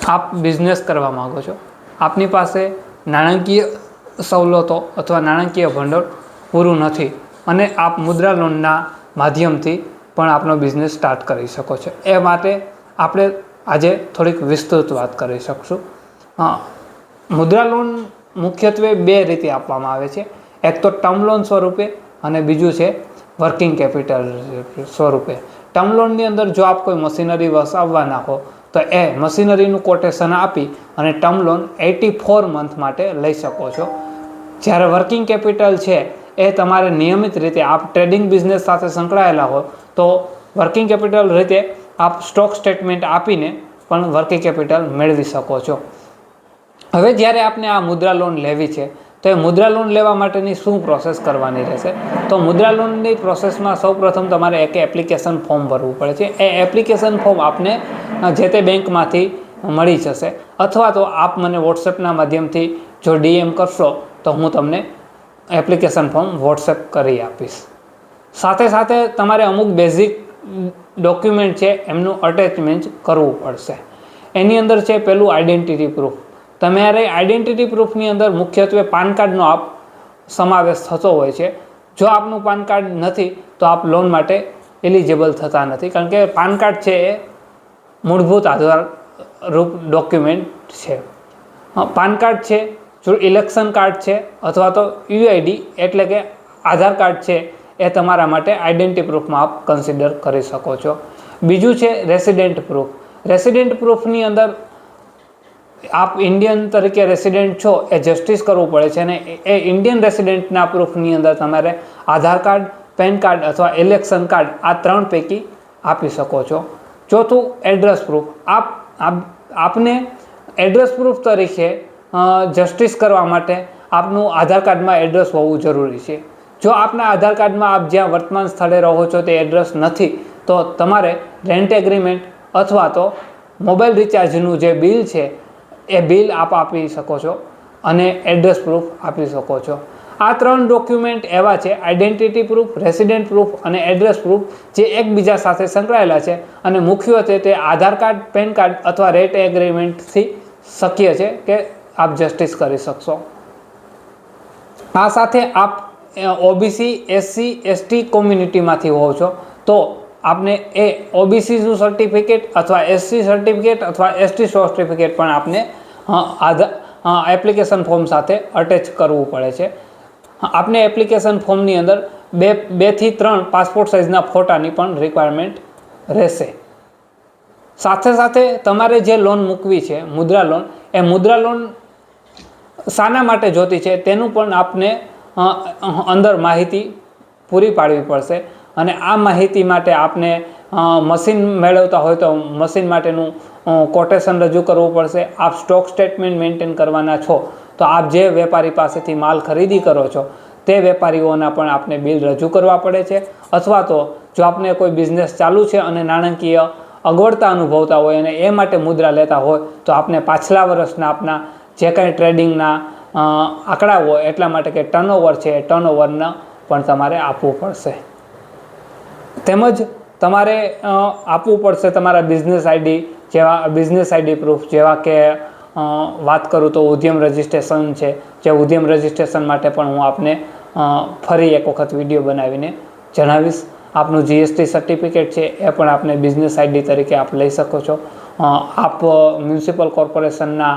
આપ બિઝનેસ કરવા માગો છો, આપની પાસે નાણાકીય સવલતો અથવા નાણાકીય ભંડોળ પૂરું નથી અને આપ મુદ્રા લોનના માધ્યમથી પણ આપનો બિઝનેસ સ્ટાર્ટ કરી શકો છો, એ માટે આપણે આજે થોડીક વિસ્તૃત વાત કરી શકશું. મુદ્રા લોન મુખ્યત્વે બે રીતે આપવામાં આવે છે. એક તો ટર્મ લોન સ્વરૂપે અને બીજું છે વર્કિંગ કેપિટલ સ્વરૂપે. ટર્મ લોનની અંદર જો આપ કોઈ મશીનરી વસાવવાના હો તો એ મશીનરીનું કોટેશન આપી અને ટર્મ લોન 84 મંથ માટે લઈ શકો છો. જ્યારે વર્કિંગ કેપિટલ છે એ તમારે નિયમિત રીતે આપ ટ્રેડિંગ બિઝનેસ સાથે સંકળાયેલા હો તો વર્કિંગ કેપિટલ રીતે આપ સ્ટોક સ્ટેટમેન્ટ આપીને પણ વર્કિંગ કેપિટલ મેળવી શકો છો. હવે જ્યારે આપને આ મુદ્રા લોન લેવી છે તો એ મુદ્રા લોન લેવા માટેની શું પ્રોસેસ કરવાની રહેશે? તો મુદ્રા લોનની પ્રોસેસમાં સૌપ્રથમ તમારે એક એપ્લિકેશન ફોર્મ ભરવું પડે છે. એ એપ્લિકેશન ફોર્મ આપને જે તે બેંકમાંથી મળી જશે, અથવા તો આપ મને વોટ્સએપના માધ્યમથી જો DM કરશો તો હું તમને એપ્લિકેશન ફોર્મ વોટ્સએપ કરી આપીશ. સાથે સાથે તમારે અમુક બેઝિક ડોક્યુમેન્ટ છે એમનું અટેચમેન્ટ કરવું પડશે. એની અંદર છે પેલું આઈડેન્ટિટી પ્રૂફ. તમારે આઈડેન્ટિટી પ્રૂફની અંદર મુખ્યત્વે પાન કાર્ડનો આપ સમાવેશ થતો હોય છે. જો આપનું પાન કાર્ડ નથી તો આપ લોન માટે એલિજિબલ થતા નથી, કારણ કે પાન કાર્ડ છે એ મૂળભૂત આધારરૂપ ડોક્યુમેન્ટ છે. પાન કાર્ડ છે, જો ઇલેક્શન કાર્ડ છે અથવા તો UID એટલે કે આધાર કાર્ડ છે એ તમારા માટે આઈડેન્ટિટી પ્રૂફમાં આપ કન્સિડર કરી શકો છો. બીજું છે રેસિડેન્ટ પ્રૂફ. રેસિડેન્ટ પ્રૂફની અંદર આપ ઇન્ડિયન તરીકે રેસિડેન્ટ છો એ જસ્ટિસ કરવું પડે છે, અને એ ઇન્ડિયન રેસિડેન્ટના પ્રૂફની અંદર તમારે આધાર કાર્ડ, પેન કાર્ડ અથવા ઇલેક્શન કાર્ડ આ 3 પૈકી આપી શકો છો. ચોથું એડ્રેસ પ્રૂફ. આપને એડ્રેસ પ્રૂફ તરીકે જસ્ટિસ કરવા માટે આપનું આધાર કાર્ડમાં એડ્રેસ હોવું જરૂરી છે. જો આપના આધાર કાર્ડમાં આપ જ્યાં વર્તમાન સ્થળે રહો છો તે એડ્રેસ નથી તો તમારે રેન્ટ એગ્રીમેન્ટ અથવા તો મોબાઈલ રિચાર્જનું જે બિલ છે એ બિલ આપ આપી શકો છો અને એડ્રેસ પ્રૂફ આપી શકો છો. આ 3 ડોક્યુમેન્ટ એવા છે, આઈડેન્ટિટી પ્રૂફ, રેસિડેન્ટ પ્રૂફ અને એડ્રેસ પ્રૂફ, જે એકબીજા સાથે સંકળાયેલા છે અને મુખ્યત્વે તે આધાર કાર્ડ, પેન કાર્ડ અથવા રેન્ટ એગ્રીમેન્ટથી શક્ય છે કે આપ જસ્ટિસ કરી શકશો. આ સાથે આપ OBC, SC, ST કોમ્યુનિટીમાંથી હોવ છો તો આપને એ OBCનું સર્ટિફિકેટ અથવા SC સર્ટિફિકેટ અથવા ST સર્ટિફિકેટ પણ આપને એપ્લિકેશન ફોર્મ સાથે અટેચ કરવું પડે છે. આપને એપ્લિકેશન ફોર્મની અંદર 2 થી 3 પાસપોર્ટ સાઇઝના ફોટાની પણ રિક્વાયરમેન્ટ રહેશે. સાથે સાથે તમારે જે લોન મૂકવી છે મુદ્રા લોન, એ મુદ્રા લોન શાના માટે જોતી છે તેનું પણ આપને અંદર માહિતી પૂરી પાડવી પડશે, અને આ માહિતી માટે આપને મશીન મેળવતા હોય તો મશીન માટેનું કોટેશન રજૂ કરવું પડશે. આપ સ્ટોક સ્ટેટમેન્ટ મેન્ટેન કરવાના છો તો આપ જે વેપારી પાસેથી માલ ખરીદી કરો છો તે વેપારીઓના પણ આપને બિલ રજૂ કરવા પડે છે. અથવા તો જો આપને કોઈ બિઝનેસ ચાલુ છે અને નાણાકીય અગવડતા અનુભવતા હોય અને એ માટે મુદ્રા લેતા હોય તો આપને પાછલા વર્ષના આપના જે કાંઈ ટ્રેડિંગના આંકડા હોય એટલા માટે કે ટર્નઓવર છે એ ટર્નઓવરના પણ તમારે આપવું પડશે. તેમજ તમારે આપવું પડશે તમારા બિઝનેસ આઈડી પ્રૂફ, જેવા કે વાત કરું તો ઉદ્યમ રજિસ્ટ્રેશન છે, જે ઉદ્યમ રજિસ્ટ્રેશન માટે પણ હું આપને ફરી એક વખત વિડીયો બનાવીને જણાવીશ. આપનું GST સર્ટિફિકેટ છે એ પણ આપને બિઝનેસ આઈડી તરીકે આપ લઈ શકો છો. આપ મ્યુનિસિપલ કોર્પોરેશનના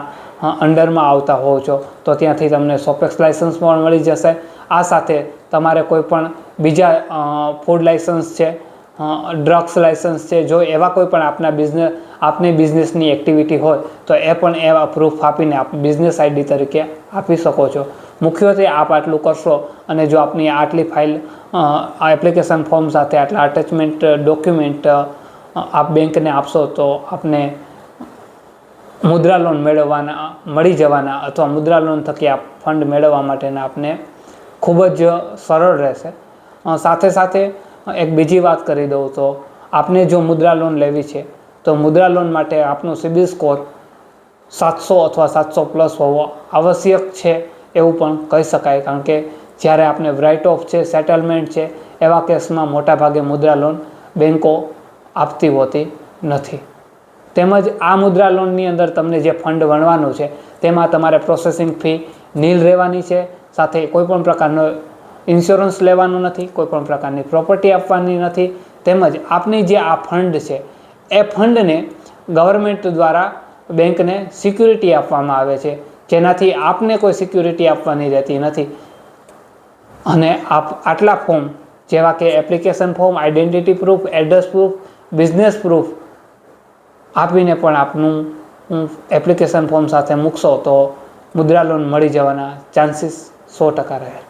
અંડરમાં આવતા હોવ છો તો ત્યાંથી તમને સોપેક્સ લાઇસન્સ પણ મળી જશે. આ સાથે તમારે કોઈ પણ બીજા ફૂડ લાઇસન્સ છે, ડ્રગ્સ લાઇસન્સ છે, જો એવા કોઈ પણ આપની બિઝનેસની એક્ટિવિટી હોય તો એ પણ એવા પ્રૂફ આપીને આપ બિઝનેસ આઈડી તરીકે આપી શકો છો. મુખ્યત્વે આપ આટલું કરશો અને જો આપની આટલી ફાઇલ એપ્લિકેશન ફોર્મ સાથે આટલા અટેચમેન્ટ ડોક્યુમેન્ટ આપ બેંકને આપશો તો આપને મુદ્રા લોન મળી જવાના અથવા મુદ્રા લોન થકી આપ ફંડ મેળવવા માટેના આપને ખૂબ જ સરળ રહેશે. સાથે સાથે એક બીજી વાત કરી દઉં તો આપને જો મુદ્રા લોન લેવી છે તો મુદ્રા લોન માટે આપનો સિબિલ સ્કોર 700 અથવા 700+ હોવો આવશ્યક છે એવું પણ કહી શકાય, કારણ કે જ્યારે આપને રાઇટ ઓફ છે, સેટલમેન્ટ છે, એવા કેસમાં મોટાભાગે મુદ્રા લોન બેન્કો આપતી હોતી નથી. તેમજ આ મુદ્રા લોનની અંદર તમને જે ફંડ વણવાનું છે તેમાં તમારે પ્રોસેસિંગ ફી નીલ રહેવાની છે, સાથે કોઈપણ પ્રકારનો ઇન્સ્યોરન્સ લેવાનું નથી, કોઈપણ પ્રકારની પ્રોપર્ટી આપવાની નથી, તેમજ આપની જે આ ફંડ છે એ ફંડને ગવર્મેન્ટ દ્વારા બેંકને સિક્યુરિટી આપવામાં આવે છે, જેનાથી આપને કોઈ સિક્યુરિટી આપવાની રહેતી નથી. અને આપ આટલા ફોર્મ જેવા કે application form, identity proof, address proof, business proof આપીને પણ આપનું એપ્લિકેશન ફોર્મ સાથે મૂકશો તો મુદ્રા લોન મળી જવાના ચાન્સીસ 100% રહે.